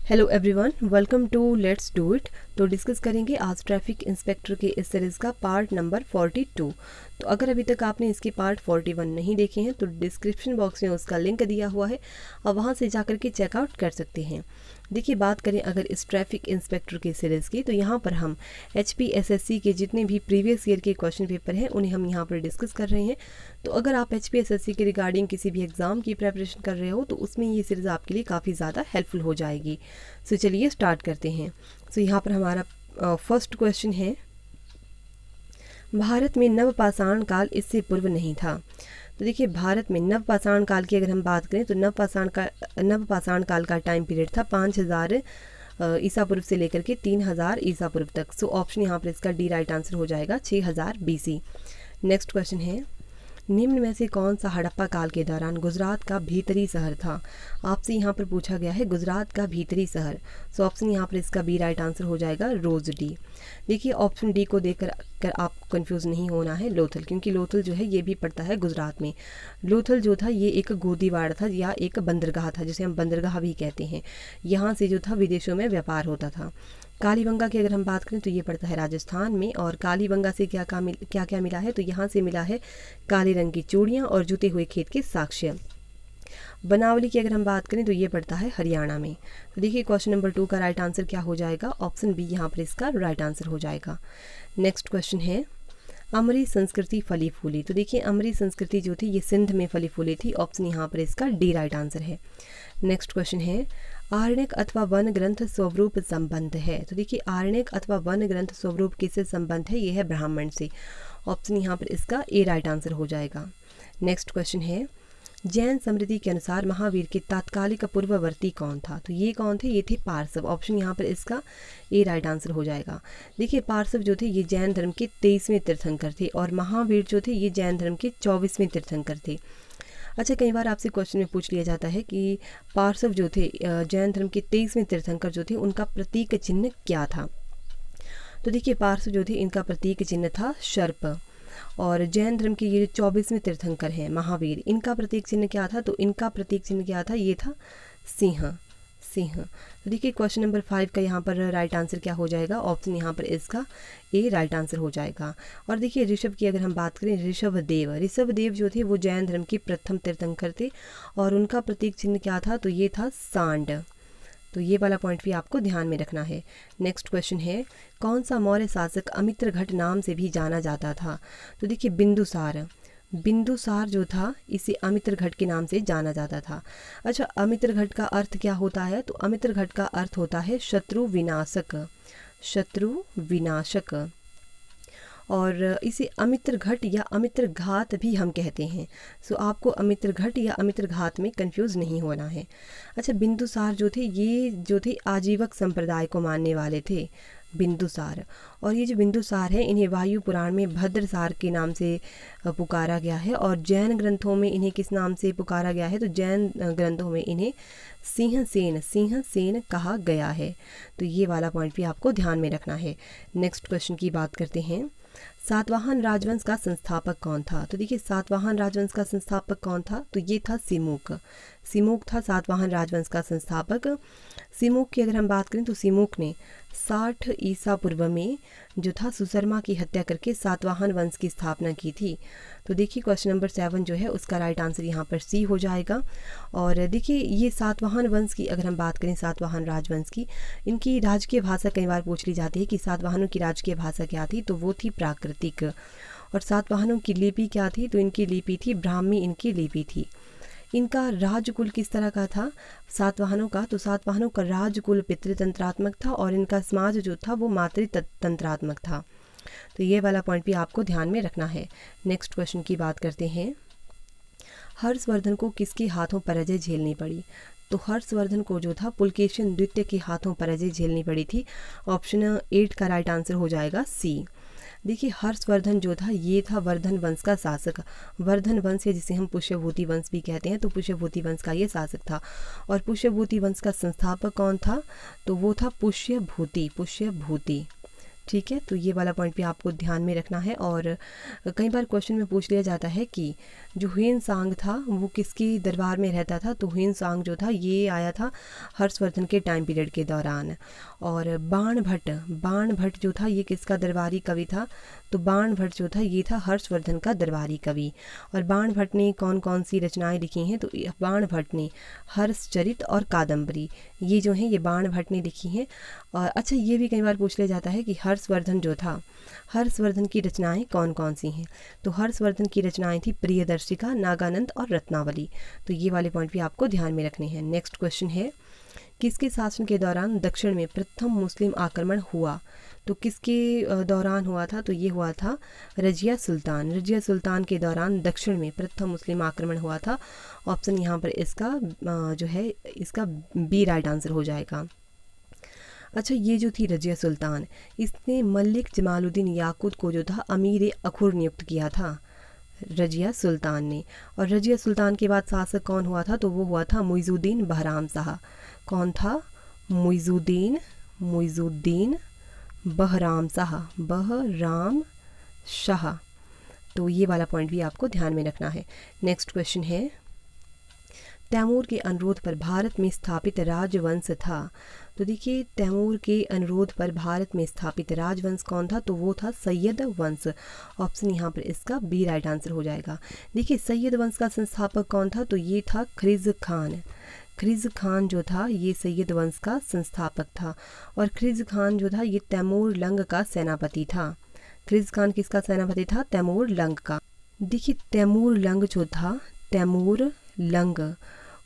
Hello everyone, welcome to let's do it. तो discuss करेंगे आज ट्रैफिक इंस्पेक्टर के इस सीरीज़ का पार्ट नंबर 42। तो अगर अभी तक आपने इसके पार्ट 41 नहीं देखे हैं तो डिस्क्रिप्शन बॉक्स में उसका लिंक दिया हुआ है, और वहां से जाकर के चेकआउट कर सकते हैं। देखिए, बात करें अगर इस ट्रैफिक इंस्पेक्टर की सीरीज़ की, तो यहाँ पर हम HPSSC के जितने भी प्रीवियस ईयर के क्वेश्चन पेपर हैं उन्हें हम यहाँ पर डिस्कस कर रहे हैं। तो अगर आप HPSSC के रिगार्डिंग किसी भी एग्ज़ाम की प्रेपरेशन कर रहे हो तो उसमें ये सीरीज़ आपके लिए काफ़ी ज़्यादा हेल्पफुल हो जाएगी। सो चलिए स्टार्ट करते हैं। सो यहाँ पर हमारा फर्स्ट क्वेश्चन है, भारत में नवपाषाण काल इससे पूर्व नहीं था। तो देखिए, भारत में नवपाषाण काल की अगर हम बात करें तो नवपाषाण काल का टाइम पीरियड था 5000 ईसा पूर्व से लेकर के 3000 ईसा पूर्व तक। सो ऑप्शन यहाँ पर इसका डी राइट आंसर हो जाएगा 6000 BC। नेक्स्ट क्वेश्चन है, निम्न में से कौन सा हड़प्पा काल के दौरान गुजरात का भीतरी शहर था। आपसे यहाँ पर पूछा गया है गुजरात का भीतरी शहर। सो ऑप्शन यहाँ पर इसका बी राइट आंसर हो जाएगा रोज डी। देखिए, ऑप्शन डी को देखकर आपको कंफ्यूज नहीं होना है लोथल, क्योंकि लोथल जो है ये भी पड़ता है गुजरात में। लोथल जो था ये एक गोदीवाड़ था या एक बंदरगाह था, जिसे हम बंदरगाह भी कहते हैं। यहाँ से जो था विदेशों में व्यापार होता था। कालीबंगा की अगर हम बात करें तो ये पड़ता है राजस्थान में, और कालीबंगा से क्या क्या मिला है, तो यहाँ से मिला है काले रंग की चूड़ियाँ और जुते हुए खेत के साक्ष्य। बनावली की अगर हम बात करें तो ये पड़ता है हरियाणा में। तो देखिए, क्वेश्चन नंबर 2 का राइट आंसर क्या हो जाएगा, ऑप्शन बी यहाँ पर इसका राइट आंसर हो जाएगा। नेक्स्ट क्वेश्चन है, अमरी संस्कृति फली फूली। तो देखिए, अमरी संस्कृति जो थी ये सिंध में फली फूली थी। ऑप्शन यहाँ पर इसका डी राइट आंसर है। नेक्स्ट क्वेश्चन है, आरण्यक अथवा वन ग्रंथ स्वरूप संबंध है। तो देखिए, आरण्यक अथवा वन ग्रंथ स्वरूप किससे संबंध है, ये है ब्राह्मण से। ऑप्शन यहाँ पर इसका ए राइट आंसर हो जाएगा। नेक्स्ट क्वेश्चन है, जैन समृद्धि के अनुसार महावीर के तात्कालिक पूर्ववर्ती कौन था। तो ये कौन थे, ये थे पार्श्व। ऑप्शन यहाँ पर इसका ए राइट आंसर हो जाएगा। देखिए, पार्श्व जो थे ये जैन धर्म के 23वें तीर्थंकर थे, और महावीर जो थे ये जैन धर्म के 24वें तीर्थंकर थे। अच्छा, कई बार आपसे क्वेश्चन में पूछ लिया जाता है कि पार्श्व जो थे जैन धर्म के 23वें तीर्थंकर जो थे उनका प्रतीक चिन्ह क्या था। तो देखिए, पार्श्व जो थे इनका प्रतीक चिन्ह था सर्प, और जैन धर्म के ये 24वें तीर्थंकर हैं महावीर, इनका प्रतीक चिन्ह क्या था, तो इनका प्रतीक चिन्ह क्या था, ये था सिंह। तो देखिए, क्वेश्चन नंबर 5 का यहाँ पर राइट आंसर क्या हो जाएगा, ऑप्शन यहाँ पर इसका ए राइट आंसर हो जाएगा। और देखिए, ऋषभ की अगर हम बात करें, ऋषभदेव जो थे वो जैन धर्म के प्रथम तीर्थंकर थे, और उनका प्रतीक चिन्ह क्या था, तो ये था सांड। तो ये वाला पॉइंट भी आपको ध्यान में रखना है। नेक्स्ट क्वेश्चन है, कौन सा मौर्य शासक अमित्रघट नाम से भी जाना जाता था। तो देखिए, बिंदुसार जो था इसे अमित्रघट के नाम से जाना जाता था। अच्छा, अमित्रघट का अर्थ क्या होता है, तो अमित्रघट का अर्थ होता है शत्रु विनाशक, और इसे अमित्रघट या अमित्रघात भी हम कहते हैं। सो आपको अमित्रघट या अमित्रघात में कंफ्यूज नहीं होना है। अच्छा, बिंदुसार जो थे आजीवक संप्रदाय को मानने वाले थे बिंदुसार, और ये जो बिंदुसार है इन्हें वायु पुराण में भद्रसार के नाम से पुकारा गया है, और जैन ग्रंथों में इन्हें किस नाम से पुकारा गया है, तो जैन ग्रंथों में इन्हें सिंहसेन कहा गया है। तो ये वाला पॉइंट भी आपको ध्यान में रखना है। नेक्स्ट क्वेश्चन की बात करते हैं, सातवाहन राजवंश का संस्थापक कौन था। तो देखिए, सातवाहन राजवंश का संस्थापक कौन था, तो ये था सिमुक था सातवाहन राजवंश का संस्थापक। सिमुक की अगर हम बात करें तो सिमुक ने 60 ईसा पूर्व में जो था सुशर्मा की हत्या करके सातवाहन वंश की स्थापना की थी। तो देखिए, क्वेश्चन नंबर 7 जो है उसका राइट आंसर यहाँ पर सी हो जाएगा। और देखिए, ये सातवाहन वंश की अगर हम बात करें, सातवाहन राजवंश की, इनकी राजकीय भाषा कई बार पूछ ली जाती है कि सातवाहनों की राजकीय भाषा क्या थी, तो वो थी प्राकृतिक। और सातवाहनों की लिपि क्या थी, तो इनकी लिपि थी ब्राह्मी, इनकी लिपि थी। इनका राजकुल किस तरह का था सातवाहनों का, तो सातवाहनों का राजकुल पितृतंत्रात्मक था, और इनका समाज जो था वो मातृतंत्रात्मक था। तो ये वाला पॉइंट भी आपको ध्यान में रखना है। नेक्स्ट क्वेश्चन की बात करते हैं, हर्षवर्धन को किसके हाथों पराजय झेलनी पड़ी। तो हर्षवर्धन को जो था पुलकेशिन द्वितीय के हाथों पराजय झेलनी पड़ी थी। ऑप्शन 8 का राइट आंसर हो जाएगा सी। देखिए, हर्षवर्धन जो था ये था वर्धन वंश का शासक। वर्धन वंश है जिसे हम पुष्यभूति वंश भी कहते हैं, तो पुष्यभूति वंश का ये शासक था। और पुष्यभूति वंश का संस्थापक कौन था, तो वो था पुष्यभूति। ठीक है, तो ये वाला पॉइंट भी आपको ध्यान में रखना है। और कई बार क्वेश्चन में पूछ लिया जाता है कि जो ह्वेन सांग था वो किसके दरबार में रहता था। तो ह्वेन सांग जो था ये आया था हर्षवर्धन के टाइम पीरियड के दौरान। और बाण भट्ट जो था ये किसका दरबारी कवि था। तो बाण भट्ट जो था ये था हर्षवर्धन का दरबारी कवि। और बाण भट्ट ने कौन कौन सी रचनाएं लिखी हैं। तो बाण भट्ट ने हर्षचरित और कादम्बरी, ये जो हैं ये बाण भट्ट ने लिखी हैं। और अच्छा, ये भी कई बार पूछ लिया जाता है कि हर्षवर्धन जो था, हर्षवर्धन की रचनाएं कौन कौन सी हैं। तो हर्षवर्धन की रचनाएं थी प्रियदर्शिका, नागानंद और रत्नावली। तो ये वाले पॉइंट भी आपको ध्यान में रखने हैं। नेक्स्ट क्वेश्चन है, किसके शासन के दौरान दक्षिण में प्रथम मुस्लिम आक्रमण हुआ। तो किसके दौरान हुआ था। तो ये हुआ था रजिया सुल्तान के दौरान दक्षिण में प्रथम मुस्लिम आक्रमण हुआ था। ऑप्शन यहाँ पर इसका जो है इसका बी राइट आंसर हो जाएगा। अच्छा, ये जो थी रजिया सुल्तान, इसने मलिक जमालुद्दीन याकूत को जो था अमीर अखुर नियुक्त किया था रजिया सुल्तान ने। और रजिया सुल्तान के बाद शासक कौन हुआ था। तो वो हुआ था मुइजुद्दीन बहराम शाह। कौन था। मुइजुद्दीन बहराम शाह। तो ये वाला पॉइंट भी आपको ध्यान में रखना है। नेक्स्ट क्वेश्चन है, तैमूर के अनुरोध पर भारत में स्थापित राजवंश था। तो देखिए, तैमूर के अनुरोध पर भारत में स्थापित राजवंश कौन था। तो वो था सैयद वंश। ऑप्शन यहाँ पर इसका बी राइट आंसर हो जाएगा। देखिए, सैयद वंश का संस्थापक कौन था। तो ये था ख्रिज खान जो था ये सैयद वंश का संस्थापक था। और ख्रिज खान जो था ये तैमूर लंग का सेनापति था। ख्रिज खान किसका सेनापति था। तैमूर लंग का। देखिए, तैमूर लंग जो था, तैमूर लंग,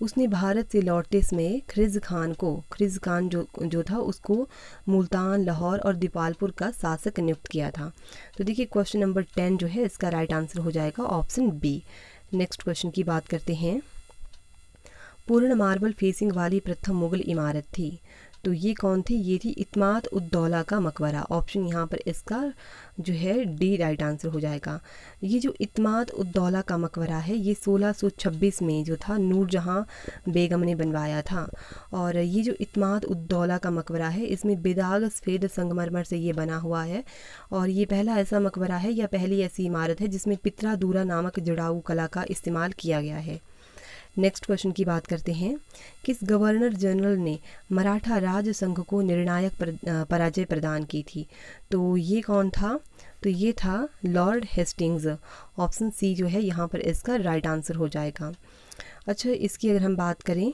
उसने भारत से लौटते समय ख्रिज खान जो था उसको मुल्तान, लाहौर और दीपालपुर का शासक नियुक्त किया था। तो देखिए, क्वेश्चन नंबर 10 जो है इसका राइट आंसर हो जाएगा ऑप्शन बी। नेक्स्ट क्वेश्चन की बात करते हैं, पूर्ण मार्बल फेसिंग वाली प्रथम मुगल इमारत थी। तो ये कौन थी। ये थी इत्माद उद दौला का मकबरा। ऑप्शन यहाँ पर इसका जो है डी राइट आंसर हो जाएगा। ये जो इत्माद उद दौला का मकबरा है ये 1626 में जो था नूरजहाँ बेगम ने बनवाया था। और ये जो इत्माद उद दौला का मकबरा है इसमें बेदाग सफ़ेद संगमरमर से ये बना हुआ है। और ये पहला ऐसा मकबरा है या पहली ऐसी इमारत है जिसमें पित्रा दूरा नामक जड़ाऊ कला का इस्तेमाल किया गया है। नेक्स्ट क्वेश्चन की बात करते हैं, किस गवर्नर जनरल ने मराठा राज संघ को निर्णायक पराजय प्रदान की थी। तो ये कौन था। तो ये था लॉर्ड हेस्टिंग्स। ऑप्शन सी जो है यहाँ पर इसका राइट आंसर हो जाएगा। अच्छा, इसकी अगर हम बात करें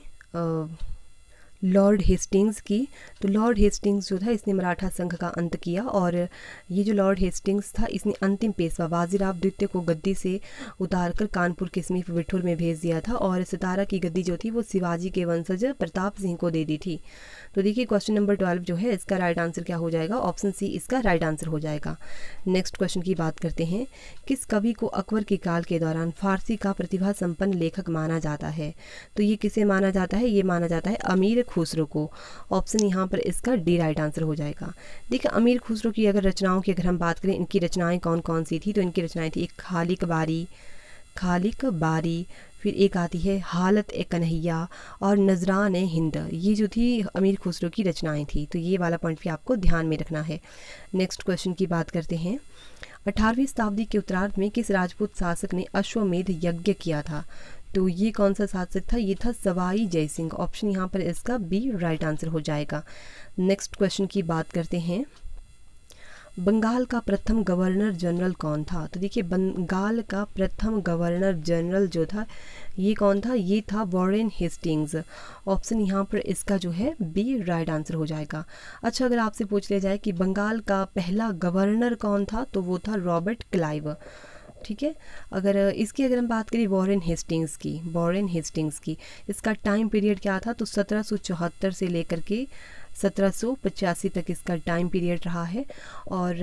लॉर्ड हेस्टिंग्स की, तो लॉर्ड हेस्टिंग्स जो था इसने मराठा संघ का अंत किया। और ये जो लॉर्ड हेस्टिंग्स था इसने अंतिम पेशवा बाजीराव द्वितीय को गद्दी से उतारकर कानपुर के समीप विठुर में भेज दिया था। और सितारा की गद्दी जो थी वो शिवाजी के वंशज प्रताप सिंह को दे दी थी। तो देखिए, क्वेश्चन नंबर 12 जो है इसका राइट आंसर क्या हो जाएगा। ऑप्शन सी इसका राइट आंसर हो जाएगा। नेक्स्ट क्वेश्चन की बात करते हैं, किस कवि को अकबर के काल के दौरान फारसी का प्रतिभा संपन्न लेखक माना जाता है। तो ये किसे माना जाता है। ये माना जाता है अमीर खुसरो को। ऑप्शन यहाँ पर इसका डी राइट आंसर हो जाएगा। देखिए, अमीर खुसरो की अगर रचनाओं की अगर हम बात करें, इनकी रचनाएं कौन कौन सी थी। तो इनकी रचनाएं थी एक खालिक बारी, फिर एक आती है हालत ए कन्हैया और नजरान ए हिंद। ये जो थी अमीर खुसरो की रचनाएं थी। तो ये वाला पॉइंट भी आपको ध्यान में रखना है। नेक्स्ट क्वेश्चन की बात करते हैं, 18वीं शताब्दी के उत्तरार्ध में किस राजपूत शासक ने अश्वमेध यज्ञ किया था। तो ये कौन सा शासक था। ये था सवाई जयसिंह। ऑप्शन यहाँ पर इसका बी राइट आंसर हो जाएगा। नेक्स्ट क्वेश्चन की बात करते हैं, बंगाल का प्रथम गवर्नर जनरल कौन था। तो देखिए, बंगाल का प्रथम गवर्नर जनरल जो था ये कौन था। ये था वॉरेन हेस्टिंग्स। ऑप्शन यहाँ पर इसका जो है बी राइट आंसर हो जाएगा। अच्छा, अगर आपसे पूछ लिया जाए कि बंगाल का पहला गवर्नर कौन था तो वो था रॉबर्ट क्लाइव। ठीक है, अगर हम बात करें वॉरेन हेस्टिंग्स की, इसका टाइम पीरियड क्या था। तो 1774 से लेकर के 1785 तक इसका टाइम पीरियड रहा है। और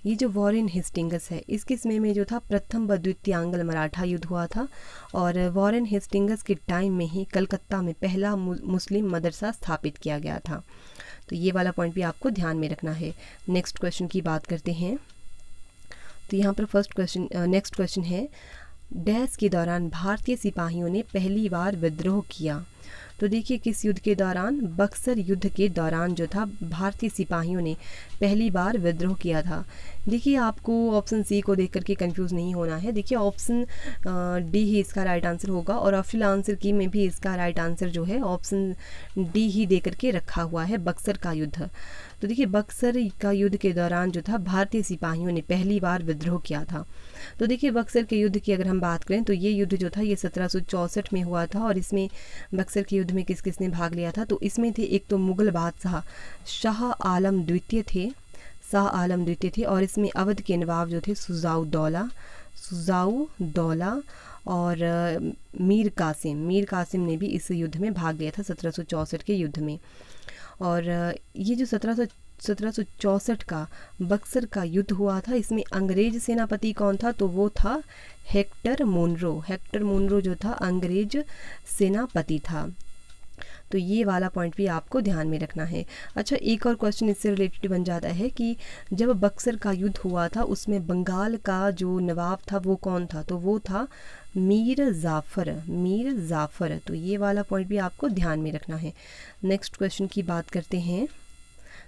ये जो वॉरेन हेस्टिंग्स है इसके समय में जो था प्रथम व द्वितीय आंग्ल मराठा युद्ध हुआ था। और वॉरेन हेस्टिंग्स के टाइम में ही कलकत्ता में पहला मुस्लिम मदरसा स्थापित किया गया था। तो ये वाला पॉइंट भी आपको ध्यान में रखना है। नेक्स्ट क्वेश्चन की बात करते हैं, तो यहाँ पर नेक्स्ट क्वेश्चन है, डैश के दौरान भारतीय सिपाहियों ने पहली बार विद्रोह किया। तो देखिए किस युद्ध के दौरान, बक्सर युद्ध के दौरान जो था भारतीय सिपाहियों ने पहली बार विद्रोह किया था। देखिए आपको ऑप्शन सी को देख करके कंफ्यूज नहीं होना है। देखिए ऑप्शन डी ही इसका राइट आंसर होगा और ऑप्शनल आंसर की में भी इसका राइट आंसर जो है ऑप्शन डी ही दे करके रखा हुआ है, बक्सर का युद्ध। तो देखिए बक्सर का युद्ध के दौरान जो था भारतीय सिपाहियों ने पहली बार विद्रोह किया था। तो देखिए बक्सर के युद्ध की अगर हम बात करें तो ये युद्ध जो था ये 1764 में हुआ था। और इसमें बक्सर के युद्ध में किस किसने भाग लिया था, तो इसमें थे एक तो मुग़ल बादशाह शाह आलम द्वितीय थे और इसमें अवध के नवाब जो थे सुजाउ दौला और मीर कासिम ने भी इस युद्ध में भाग लिया था 1764 के युद्ध में। और ये जो 1764 का बक्सर का युद्ध हुआ था, इसमें अंग्रेज सेनापति कौन था, तो वो था हेक्टर मोनरो जो था अंग्रेज सेनापति था। तो ये वाला पॉइंट भी आपको ध्यान में रखना है। अच्छा, एक और क्वेश्चन इससे रिलेटेड बन जाता है कि जब बक्सर का युद्ध हुआ था उसमें बंगाल का जो नवाब था वो कौन था, तो वो था मीर जाफ़र। तो ये वाला पॉइंट भी आपको ध्यान में रखना है। नेक्स्ट क्वेश्चन की बात करते हैं।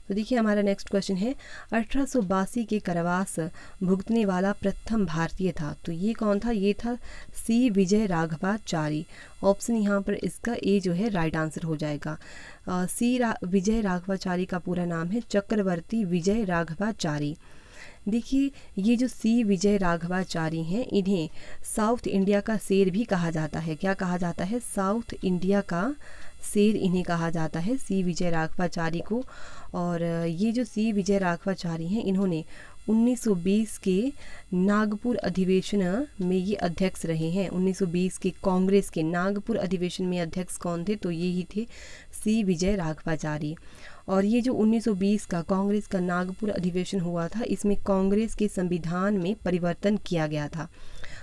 तो देखिए हमारा नेक्स्ट क्वेश्चन है 1882 के कारावास भुगतने वाला प्रथम भारतीय था, तो ये कौन था, ये था सी विजय राघवाचारी। ऑप्शन यहाँ पर इसका ए जो है राइट आंसर हो जाएगा। विजय राघवाचारी का पूरा नाम है चक्रवर्ती विजय राघवाचारी। देखिए ये जो सी विजय राघवाचारी हैं, इन्हें साउथ इंडिया का शेर भी कहा जाता है। क्या कहा जाता है, साउथ इंडिया का शेर इन्हें कहा जाता है, सी विजय राघवाचारी को। और ये जो सी विजय राघवाचारी हैं, इन्होंने 1920 के नागपुर अधिवेशन में ये अध्यक्ष रहे हैं। 1920 के कांग्रेस के नागपुर अधिवेशन में अध्यक्ष कौन थे, तो ये ही थे सी विजय राघवाचारी। और ये जो 1920 का कांग्रेस का नागपुर अधिवेशन हुआ था, इसमें कांग्रेस के संविधान में परिवर्तन किया गया था।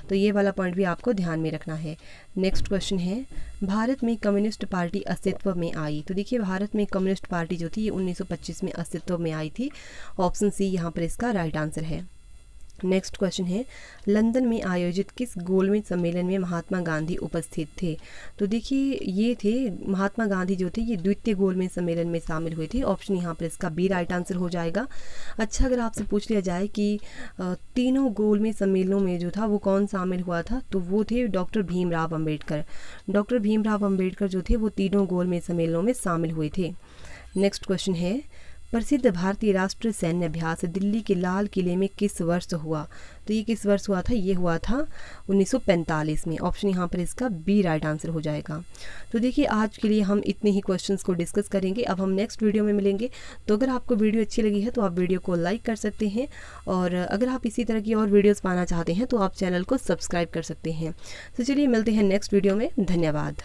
तो ये वाला पॉइंट भी आपको ध्यान में रखना है। नेक्स्ट क्वेश्चन है, भारत में कम्युनिस्ट पार्टी अस्तित्व में आई। तो देखिए भारत में कम्युनिस्ट पार्टी जो थी ये 1925 में अस्तित्व में आई थी। ऑप्शन सी यहाँ पर इसका राइट आंसर है। नेक्स्ट क्वेश्चन है, लंदन में आयोजित किस गोलमेज सम्मेलन में महात्मा गांधी उपस्थित थे। तो देखिए ये थे महात्मा गांधी जो थे ये द्वितीय गोलमेज सम्मेलन में शामिल हुए थे। ऑप्शन यहाँ पर इसका बी राइट आंसर हो जाएगा। अच्छा, अगर आपसे पूछ लिया जाए कि तीनों गोलमेज सम्मेलनों में जो था वो कौन शामिल हुआ था, तो वो थे डॉक्टर भीमराव अम्बेडकर जो थे वो तीनों गोलमेज सम्मेलनों में शामिल हुए थे। नेक्स्ट क्वेश्चन है, प्रसिद्ध भारतीय राष्ट्रीय सैन्य अभ्यास दिल्ली के लाल किले में किस वर्ष हुआ। तो ये किस वर्ष हुआ था, ये हुआ था 1945 में। ऑप्शन यहाँ पर इसका बी राइट आंसर हो जाएगा। तो देखिए आज के लिए हम इतने ही क्वेश्चंस को डिस्कस करेंगे। अब हम नेक्स्ट वीडियो में मिलेंगे। तो अगर आपको वीडियो अच्छी लगी है तो आप वीडियो को लाइक कर सकते हैं, और अगर आप इसी तरह की और वीडियोज़ पाना चाहते हैं तो आप चैनल को सब्सक्राइब कर सकते हैं। तो चलिए मिलते हैं नेक्स्ट वीडियो में। धन्यवाद।